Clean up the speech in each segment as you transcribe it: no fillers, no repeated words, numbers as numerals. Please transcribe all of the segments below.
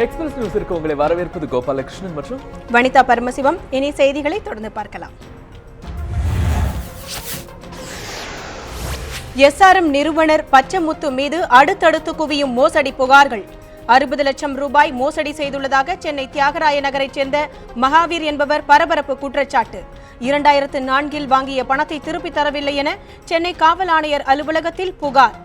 Express நியூஸிற்கு உங்களை வரவேற்பது கோபாலகிருஷ்ணன் மற்றும் வனிதா பரமசிவம். இனி செய்திகளை தொடர்ந்து பார்க்கலாம். எஸ்ஆர்எம் நிறுவனர் பச்சமுத்து மீது அடுத்தடுத்து குவியும் மோசடி புகார்கள். 60 லட்சம் ரூபாய் மோசடி செய்துள்ளதாக சென்னை தியாகராய நகரைச் சேர்ந்த மகாவீர் என்பவர் பரபரப்பு குற்றச்சாட்டு. 2004இல் வாங்கிய பணத்தை திருப்பித் தரவில்லை என சென்னை காவல் ஆணையர் அலுவலகத்தில் புகார்.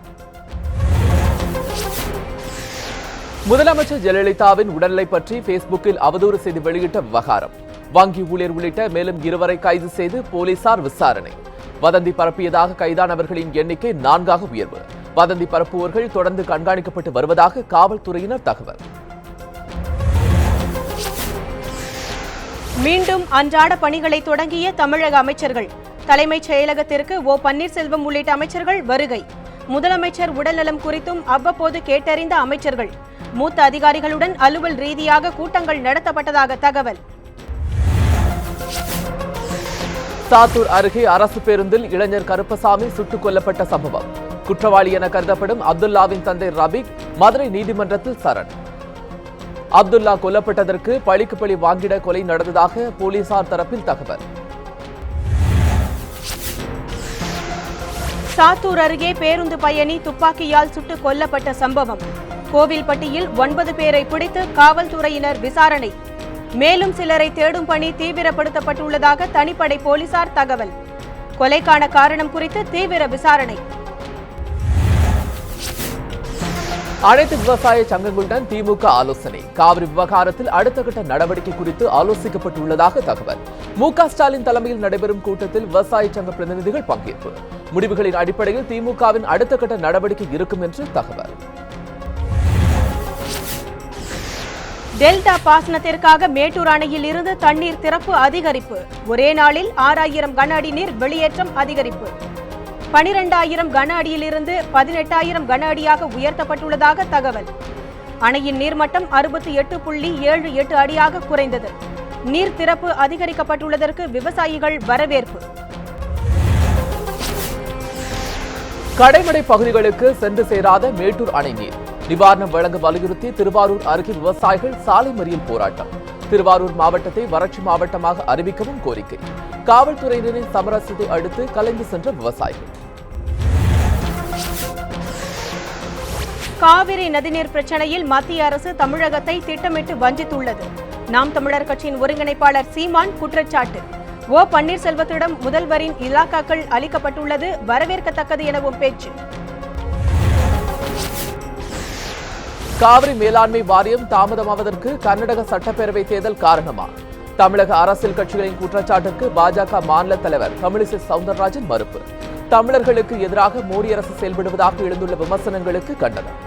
முதலமைச்சர் ஜெயலலிதாவின் உடல்நிலை பற்றி பேஸ்புக்கில் அவதூறு செய்து வெளியிட்ட விவகாரம். வங்கி ஊழியர் உள்ளிட்ட மேலும் 2 கைது செய்து போலீசார் விசாரணை. வதந்தி பரப்பியதாக கைதானவர்களின் எண்ணிக்கை 4ஆக உயர்வு. வதந்தி பரப்புவோர்கள் தொடர்ந்து கண்காணிக்கப்பட்டு வருவதாக காவல்துறையினர் தகவல். மீண்டும் அன்றாட பணிகளை தொடங்கிய தமிழக அமைச்சர்கள். தலைமைச் செயலகத்திற்கு ஓ பன்னீர்செல்வம் உள்ளிட்ட அமைச்சர்கள் வருகை. முதலமைச்சர் உடல்நலம் குறித்தும் அவ்வப்போது கேட்டறிந்த அமைச்சர்கள். மூத்த அதிகாரிகளுடன் அலுவல் ரீதியாக கூட்டங்கள் நடத்தப்பட்டதாக தகவல். சாத்தூர் அருகே அரசு பேருந்தில் இளைஞர் கருப்பசாமி சுட்டுக் கொல்லப்பட்ட சம்பவம். குற்றவாளி என கருதப்படும் அப்துல்லாவின் தந்தை ரபீக் மதுரை நீதிமன்றத்தில் சரண். அப்துல்லா கொல்லப்பட்டதற்கு பழிக்கு பழி வாங்கிட கொலை நடந்ததாக போலீசார் தரப்பில் தகவல். சாத்தூர் அருகே பேருந்து பயணி துப்பாக்கியால் சுட்டுக் கொல்லப்பட்ட சம்பவம். கோவில்பட்டியில் 9 பேரை பிடித்து காவல்துறையினர் விசாரணை. மேலும் சிலரை தேடும் பணி தீவிரப்படுத்தப்பட்டுள்ளதாக தனிப்படை போலீசார் தகவல். கொலைக்கான காரணம் குறித்து தீவிர விசாரணை. அனைத்து விவசாய சங்கங்களுடன் திமுக ஆலோசனை. காவிரி விவகாரத்தில் அடுத்த கட்ட நடவடிக்கை குறித்து ஆலோசிக்கப்பட்டுள்ளதாக தகவல். மு.க. ஸ்டாலின் தலைமையில் நடைபெறும் கூட்டத்தில் விவசாய சங்க பிரதிநிதிகள் பங்கேற்பு. முடிவுகளின் அடிப்படையில் திமுகவின் அடுத்த கட்ட நடவடிக்கை இருக்கும் என்று தகவல். டெல்டா பாசனத்திற்காக மேட்டூர் அணையில் இருந்து தண்ணீர் திறப்பு அதிகரிப்பு. ஒரே நாளில் 6000 கன அடி நீர் வெளியேற்றம் அதிகரிப்பு. 12000 கன அடியிலிருந்து 18000 கன அடியாக உயர்த்தப்பட்டுள்ளதாக தகவல். அணையின் நீர்மட்டம் 68.78 அடியாக குறைந்தது. நீர் திறப்பு அதிகரிக்கப்பட்டுள்ளதற்கு விவசாயிகள் வரவேற்பு. கடைமடை பகுதிகளுக்கு சென்று சேராத மேட்டூர் அணை நீர் நிவாரணம் வழங்க வலியுறுத்தி திருவாரூர் அருகே விவசாயிகள் சாலை மறியல் போராட்டம். திருவாரூர் மாவட்டத்தை வறட்சி மாவட்டமாக அறிவிக்கவும் கோரிக்கை. காவல்துறையினரின் சமரசத்தை அடுத்து கலைந்து சென்ற விவசாயிகள். காவிரி நதிநீர் பிரச்சனையில் மத்திய அரசு தமிழகத்தை திட்டமிட்டு வஞ்சித்துள்ளது. நாம் தமிழர் கட்சியின் ஒருங்கிணைப்பாளர் சீமான் குற்றச்சாட்டு. ஓ பன்னீர்செல்வத்திடம் முதல்வரின் இலாக்காக்கள் அளிக்கப்பட்டுள்ளது வரவேற்கத்தக்கது எனவும் பேச்சு. காவிரி மேலாண்மை வாரியம் தாமதமாவதற்கு கர்நாடக சட்டப்பேரவை தேர்தல் காரணமா? தமிழக அரசியல் கட்சிகளின் குற்றச்சாட்டுக்கு பாஜக மாநில தலைவர் தமிழிசை சவுந்தரராஜன் மறுப்பு. தமிழர்களுக்கு எதிராக மோடி அரசு செயல்படுவதாக எழுந்துள்ள விமர்சனங்களுக்கு கண்டனம்.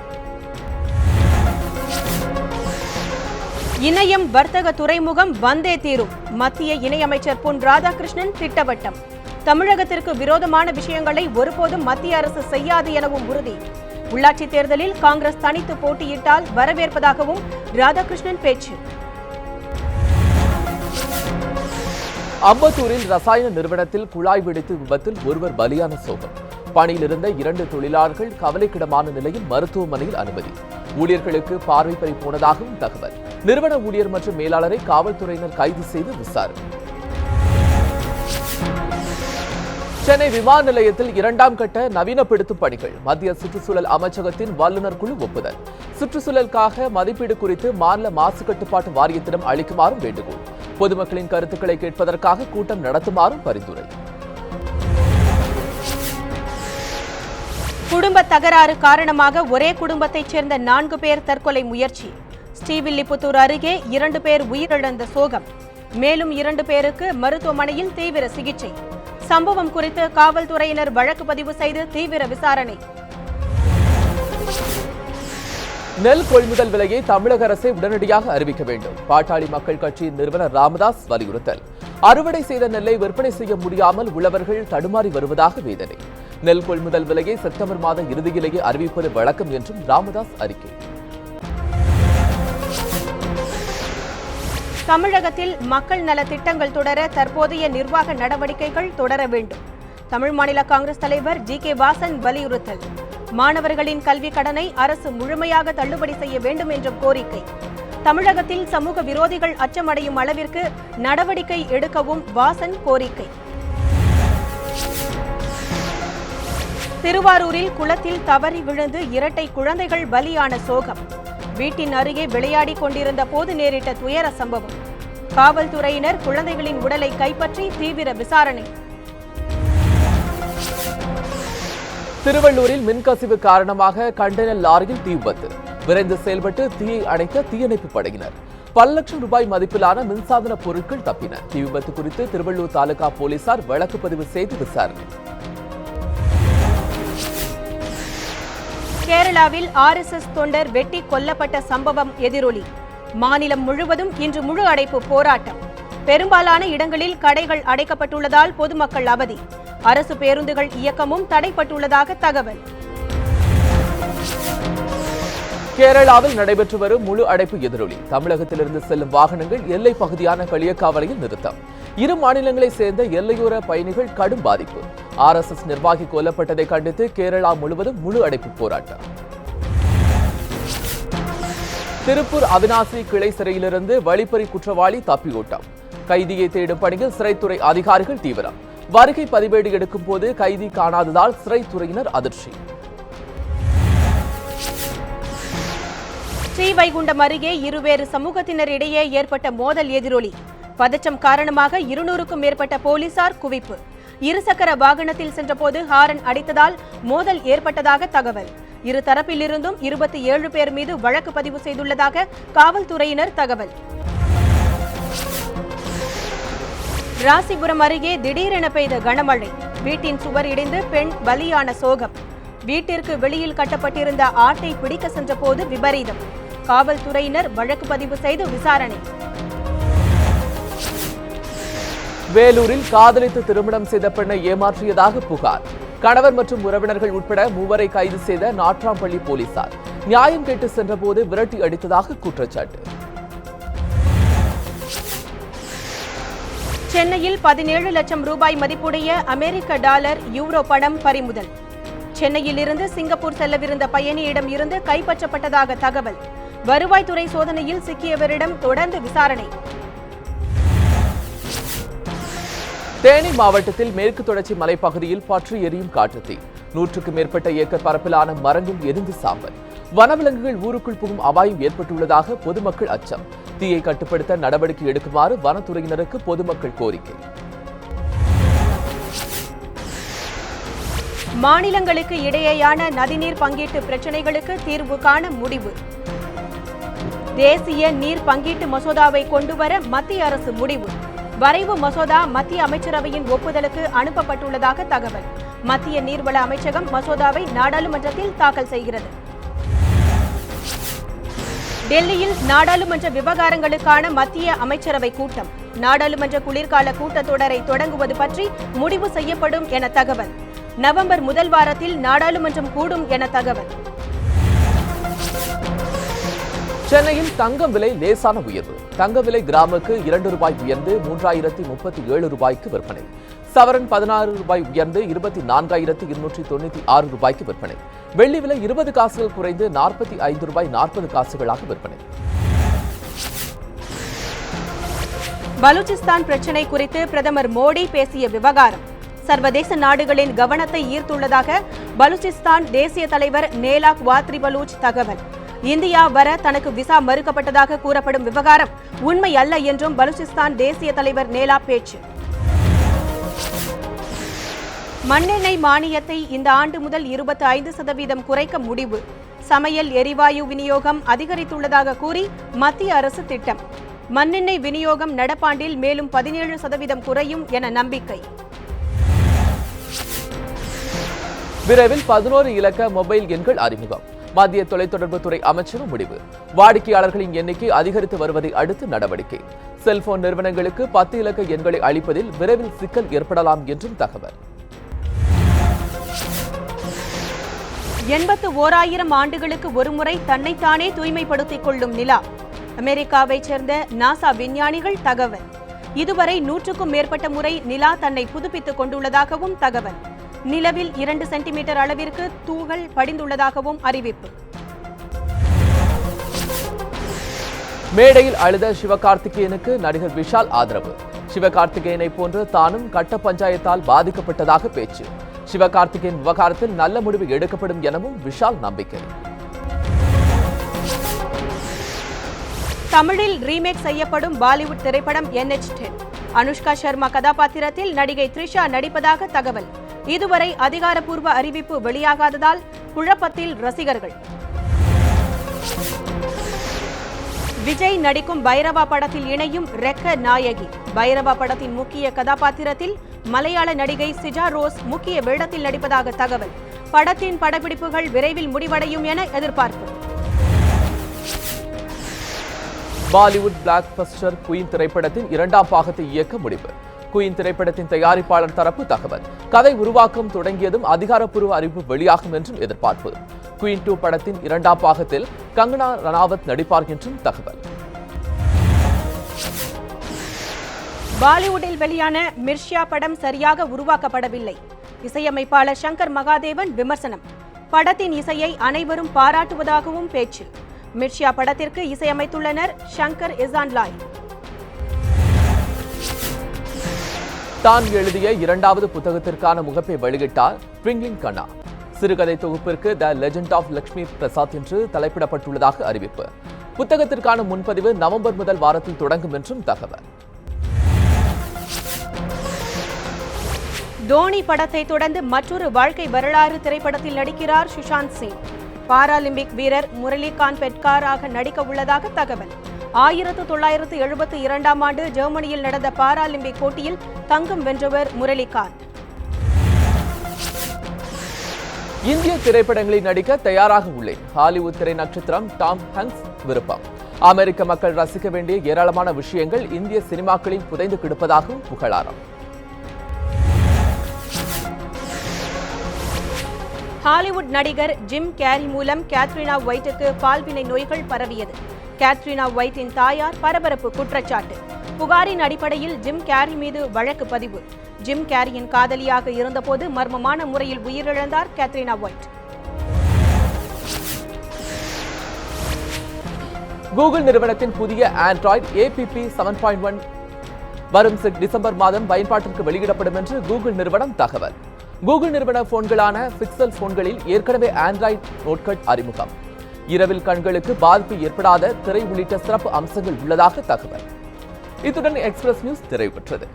இணையம் வர்த்தக துறைமுகம் வந்தே தீரும். மத்திய இணையமைச்சர் பொன் ராதாகிருஷ்ணன் திட்டவட்டம். தமிழகத்திற்கு விரோதமான விஷயங்களை ஒருபோதும் மத்திய அரசு செய்யாது எனவும் உறுதி. உள்ளாட்சி தேர்தலில் காங்கிரஸ் தனித்து போட்டியிட்டால் வரவேற்பதாகவும் ராதாகிருஷ்ணன் பேச்சு. அம்பத்தூரில் ரசாயன நிறுவனத்தில் குழாய் வெடித்து விபத்தில் ஒருவர் பலியான சோகம். பணியில் இருந்த 2 தொழிலாளர்கள் கவலைக்கிடமான நிலையில் மருத்துவமனையில் அனுமதி. ஊழியர்களுக்கு பார்வை பறி போனதாகவும் தகவல். நிறுவன ஊழியர் மற்றும் மேலாளரை காவல்துறையினர் கைது செய்து விசாரணை. சென்னை விமான நிலையத்தில் 2ஆம் கட்ட நவீனப்படுத்தும் பணிகள். மத்திய சுற்றுச்சூழல் அமைச்சகத்தின் வல்லுநர் குழு ஒப்புதல். சுற்றுச்சூழலுக்காக மதிப்பீடு குறித்து மாநில மாசு கட்டுப்பாட்டு வாரியத்திடம் அளிக்குமாறும் வேண்டுகோள். பொதுமக்களின் கருத்துக்களை கேட்பதற்காக கூட்டம் நடத்துமாறும் பரிந்துரை. குடும்ப தகராறு காரணமாக ஒரே குடும்பத்தைச் சேர்ந்த 4 பேர் தற்கொலை முயற்சி. ஸ்ரீவில்லிபுத்தூர் அருகே 2 பேர் உயிரிழந்த சோகம். மேலும் 2 பேருக்கு மருத்துவமனையில் தீவிர சிகிச்சை. சம்பவம் குறித்து காவல்துறையினர் வழக்கு பதிவு செய்து தீவிர விசாரணை. நெல் கொள்முதல் விலையை தமிழக அரசே உடனடியாக அறிவிக்க வேண்டும். பாட்டாளி மக்கள் கட்சியின் நிறுவனர் ராமதாஸ் வலியுறுத்தல். அறுவடை செய்த நெல்லை விற்பனை செய்ய முடியாமல் உழவர்கள் தடுமாறி வருவதாக வேதனை. நெல் கொள்முதல் விலையை செப்டம்பர் மாத இறுதியிலேயே அறிவிப்பது வழக்கம் என்றும் ராமதாஸ் அறிக்கை. தமிழகத்தில் மக்கள் நல திட்டங்கள் தொடர தற்போதைய நிர்வாக நடவடிக்கைகள் தொடர வேண்டும். தமிழ் மாநில காங்கிரஸ் தலைவர் ஜி.கே. வாசன் வலியுறுத்தல். மாணவர்களின் கல்வி கடனை அரசு முழுமையாக தள்ளுபடி செய்ய வேண்டும் என்ற கோரிக்கை. தமிழகத்தில் சமூக விரோதிகள் அச்சமடையும் அளவிற்கு நடவடிக்கை எடுக்கவும் வாசன் கோரிக்கை. திருவாரூரில் குளத்தில் தவறி விழுந்து இரட்டை குழந்தைகள் பலியான சோகம். வீட்டின் அருகே விளையாடிக் கொண்டிருந்த போது நேரிட்ட துயர சம்பவம். காவல்துறையினர் குழந்தைகளின் உடலை கைப்பற்றி தீவிர விசாரணை. திருவள்ளூரில் மின்கசிவு காரணமாக கண்டெய்னர் லாரியில் தீ விபத்து. விரைந்து செயல்பட்டு தீயை அணைத்த தீயணைப்பு படையினர். பல லட்சம் ரூபாய் மதிப்பிலான மின்சாதன பொருட்கள் தப்பின. தீ விபத்து குறித்து திருவள்ளூர் தாலுகா போலீசார் வழக்கு பதிவு செய்து விசாரணை. கேரளாவில் RSS தொண்டர் வெட்டி கொல்லப்பட்ட சம்பவம் எதிரொலி. மாநிலம் முழுவதும் இன்று முழு அடைப்பு போராட்டம். பெரும்பாலான இடங்களில் கடைகள் அடைக்கப்பட்டுள்ளதால் பொதுமக்கள் அவதி. அரசு பேருந்துகள் இயக்கமும் தடைப்பட்டுள்ளதாக தகவல். கேரளாவில் நடைபெற்று வரும் முழு அடைப்பு எதிரொலி. தமிழகத்திலிருந்து செல்லும் வாகனங்கள் எல்லை பகுதியான களியக்காவிளையில் நிறுத்தம். இரு மாநிலங்களை சேர்ந்த எல்லையோர பயணிகள் கடும் பாதிப்பு. RSS நிர்வாகி கொல்லப்பட்டதை கண்டித்து கேரளா முழுவதும் முழு அடைப்பு போராட்டம். திருப்பூர் அவிநாசி கிளை சிறையிலிருந்து வழிப்பறி குற்றவாளி தப்பியோட்டம். கைதியை தேடும் பணியில் சிறைத்துறை அதிகாரிகள் தீவிரம். வருகை பதிவேடு எடுக்கும் போது கைதி காணாததால் சிறைத்துறையினர் அதிர்ச்சி. ஸ்ரீவைகுண்டம் அருகே இருவேறு சமூகத்தினரிடையே ஏற்பட்ட மோதல் எதிரொலி. பதற்றம் காரணமாக 200க்கும் மேற்பட்ட போலீசார் குவிப்பு. இருசக்கர வாகனத்தில் சென்றபோது ஹாரன் அடித்ததால் மோதல் ஏற்பட்டதாக தகவல். இரு தரப்பிலிருந்தும் 27 பேர் மீது வழக்கு பதிவு செய்துள்ளதாக காவல்துறையினர் தகவல். ராசிபுரம் அருகே திடீரென பெய்த கனமழை. வீட்டின் சுவர் இடிந்து பெண் பலியான சோகம். வீட்டிற்கு வெளியில் கட்டப்பட்டிருந்த ஆட்டை பிடிக்க சென்றபோது விபரீதம். காவல்துறையினர் வழக்கு பதிவு செய்து விசாரணை. வேலூரில் காதலித்து திருமணம் செய்த பெண்ணை ஏமாற்றியதாக புகார். கணவர் மற்றும் உறவினர்கள் உட்பட 3 கைது செய்த நாட்ராம்பள்ளி போலீசார். நியாயம் கேட்டு சென்றபோது விரட்டி அடித்ததாக குற்றச்சாட்டு. சென்னையில் 17 லட்சம் ரூபாய் மதிப்புடைய அமெரிக்க டாலர் யூரோ பணம் பறிமுதல். சென்னையில் இருந்து சிங்கப்பூர் செல்லவிருந்த பயணியிடம் இருந்து கைப்பற்றப்பட்டதாக தகவல். வருவாய்த்துறை சோதனையில் சிக்கியவரிடம் தொடர்ந்து விசாரணை. தேனி மாவட்டத்தில் மேற்கு தொடர்ச்சி மலைப்பகுதியில் பற்றி எரியும் காட்டுத்தீ. 100க்கும் மேற்பட்ட ஏக்கர் பரப்பிலான மரங்கள் எரிந்து சாம்பல். வனவிலங்குகள் ஊருக்குள் புகும் அபாயம் ஏற்பட்டுள்ளதாக பொதுமக்கள் அச்சம். தீயை கட்டுப்படுத்த நடவடிக்கை எடுக்குமாறு வனத்துறையினருக்கு பொதுமக்கள் கோரிக்கை. மாநிலங்களுக்கு இடையேயான நதிநீர் பங்கீட்டு பிரச்சினைகளுக்கு தீர்வு காண முடிவு. தேசிய நீர் பங்கீட்டு மசோதாவை கொண்டுவர மத்திய அரசு முடிவு. வரைவு மசோதா மத்திய அமைச்சரவையின் ஒப்புதலுக்கு அனுப்பப்பட்டுள்ளதாக தகவல். மத்திய நீர்வள அமைச்சகம் மசோதாவை நாடாளுமன்றத்தில் தாக்கல் செய்கிறது. டெல்லியில் நாடாளுமன்ற விவகாரங்களுக்கான மத்திய அமைச்சரவை கூட்டம். நாடாளுமன்ற குளிர்கால கூட்டத்தொடரை தொடங்குவது பற்றி முடிவு செய்யப்படும் என தகவல். நவம்பர் முதல் வாரத்தில் நாடாளுமன்றம் கூடும் என தகவல். சென்னையில் தங்கம் விலை லேசான உயர்வு. தங்க விலை கிராமுக்கு 2 ரூபாய் உயர்ந்து 3037 ரூபாய்க்கு விற்பனை. சவரன் 16 ரூபாய் உயர்ந்து 24,296 ரூபாய்க்கு விற்பனை. வெள்ளி விலை 20 காசுகள் குறைந்து 45 ரூபாய் 40 காசுகளாக விற்பனை. பலூச்சிஸ்தான் பிரச்சினை குறித்து பிரதமர் மோடி பேசிய விவகாரம் சர்வதேச நாடுகளின் கவனத்தை ஈர்த்துள்ளதாக பலூச்சிஸ்தான் தேசிய தலைவர் நேலாக் வாத்ரி பலூச் தகவல். இந்தியா வர தனக்கு விசா மறுக்கப்பட்டதாக கூறப்படும் விவகாரம் உண்மை அல்ல என்றும் பலூச்சிஸ்தான் தேசிய தலைவர் நேலா பேச்சு. மண்ணெண்ணெய் மானியத்தை இந்த ஆண்டு முதல் 25% குறைக்க முடிவு. சமையல் எரிவாயு விநியோகம் அதிகரித்துள்ளதாக கூறி மத்திய அரசு திட்டம். மண்ணெண்ணெய் விநியோகம் நடப்பாண்டில் மேலும் 17% குறையும் என நம்பிக்கை. விரைவில் 11 இலக்க மொபைல் எண்கள் அறிமுகம். மத்திய தொலைத்தொடர்புத்துறை அமைச்சகம் முடிவு. வாடிக்கையாளர்களின் எண்ணிக்கை அதிகரித்து வருவதை அடுத்து நடவடிக்கை. செல்போன் நிறுவனங்களுக்கு 10 இலக்க எண்களை அளிப்பதில் விரைவில் சிக்கல் ஏற்படலாம் என்றும் தகவல். 81,000 ஆண்டுகளுக்கு ஒருமுறை தன்னைத்தானே தூய்மைப்படுத்திக் கொள்ளும் நிலா. அமெரிக்காவைச் சேர்ந்த நாசா விஞ்ஞானிகள் தகவல். இதுவரை 100க்கும் மேற்பட்ட முறை நிலா தன்னை புதுப்பித்துக் கொண்டுள்ளதாகவும் தகவல். நிலவில் 2 சென்டிமீட்டர் அளவிற்கு தூகள் படிந்துள்ளதாகவும் அறிவிப்பு. மேடையில் அழுத சிவகார்த்திகேயனுக்கு நடிகர் விஷால் ஆதரவு. சிவகார்த்திகேயனை போன்று தானும் கட்ட பஞ்சாயத்தால் பாதிக்கப்பட்டதாக பேச்சு. சிவகார்த்திகேயன் விவகாரத்தில் நல்ல முடிவு எடுக்கப்படும் எனவும் விஷால் நம்பிக்கை. தமிழில் ரீமேக் செய்யப்படும் பாலிவுட் திரைப்படம் NH10. அனுஷ்கா சர்மா கதாபாத்திரத்தில் நடிகை த்ரிஷா நடிப்பதாக தகவல். இதுவரை அதிகாரப்பூர்வ அறிவிப்பு வெளியாகாததால் குழப்பத்தில் ரசிகர்கள். விஜய் நடிக்கும் பைரவா படத்தில் இணையும் ரெக்க நாயகி. பைரவா படத்தின் முக்கிய கதாபாத்திரத்தில் மலையாள நடிகை சிஜா ரோஸ் முக்கிய வேடத்தில் நடிப்பதாக தகவல். படத்தின் படப்பிடிப்புகள் விரைவில் முடிவடையும் என எதிர்பார்ப்பு. பாலிவுட் பிளாக் பஸ்டர் குயின் திரைப்படத்தின் 2ஆம் பாகத்தை இயக்க முடிவு. குயின் திரைப்படத்தின் தயாரிப்பாளர் தரப்பு தகவல். கதை உருவாக்கம் தொடங்கியதும் அதிகாரப்பூர்வ அறிவிப்பு வெளியாகும் என்றும் எதிர்பார்ப்பு. குயின் 2 படத்தின் 2ஆம் பாகத்தில் கங்கனா ரனாவத் நடிப்பார் என்றும் தகவல். பாலிவுட்டில் வெளியான மிர்ஷ்யா படம் சரியாக உருவாக்கப்படவில்லை. இசையமைப்பாளர் சங்கர் மகாதேவன் விமர்சனம். படத்தின் இசையை அனைவரும் பாராட்டுவதாகவும் பேச்சு. மிர்ஷ்யா படத்திற்கு இசையமைத்துள்ளனர் ஷங்கர் இசான்லாய். தான் எழுதிய 2வது புத்தகத்திற்கான முகப்பை வெளியிட்டார் ட்விங்க்லிங் கண்ணா. சிறுகதை தொகுப்பிற்கு the legend of Lakshmi Prasad என்று தலைப்பிடப்பட்டுள்ளதாக அறிவிப்பு. புத்தகத்திற்கான முன்பதிவு நவம்பர் முதல் வாரத்தில் தொடங்கும் என்றும் தகவல். தோனி படத்தை தொடர்ந்து மற்றொரு வாழ்க்கை வரலாறு திரைப்படத்தில் நடிக்கிறார் சுஷாந்த் சிங். பாராலிம்பிக் வீரர் முரளிகாந்த் பெட்காராக நடிக்க உள்ளதாக தகவல். 1972ஆம் ஆண்டு ஜெர்மனியில் நடந்த பாராலிம்பிக் போட்டியில் தங்கம் வென்றவர் முரளிகாந்த். இந்திய திரைப்படங்களில் நடிக்க தயாராக உள்ளேன். ஹாலிவுட் திரை நட்சத்திரம் டாம் ஹாங்க்ஸ் விருப்பம். அமெரிக்க மக்கள் ரசிக்க வேண்டிய ஏராளமான விஷயங்கள் இந்திய சினிமாக்களில் புதைந்து கிடப்பதாகவும் புகழாரம். ஹாலிவுட் நடிகர் ஜிம் கேரி மூலம் கேத்ரினா ஒயிட்டுக்கு பால்வினை நோய்கள் பரவியது. கேத்ரினா ஒயிட்டின் தாயார் பரபரப்பு குற்றச்சாட்டு. புகாரின் அடிப்படையில் ஜிம் கேரி மீது வழக்கு பதிவு. ஜிம் கேரியின் காதலியாக இருந்தபோது மர்மமான முறையில் உயிரிழந்தார் கேத்ரினா ஒயிட். கூகுள் நிறுவனத்தின் புதிய ஆண்ட்ராய்டு APP 7.1 வரும் டிசம்பர் மாதம் பயன்பாட்டிற்கு வெளியிடப்படும் என்று கூகுள் நிறுவனம் தகவல். கூகுள் நிறுவன போன்களான பிக்சல் போன்களில் ஏற்கனவே ஆண்ட்ராய்டு நோட்கட் அறிமுகம். இரவில் கண்களுக்கு பாதிப்பு ஏற்படாத திரை உள்ளிட்ட சிறப்பு அம்சங்கள் உள்ளதாக தகவல். இத்துடன் எக்ஸ்பிரஸ் நியூஸ் நிறைவு பெற்றது.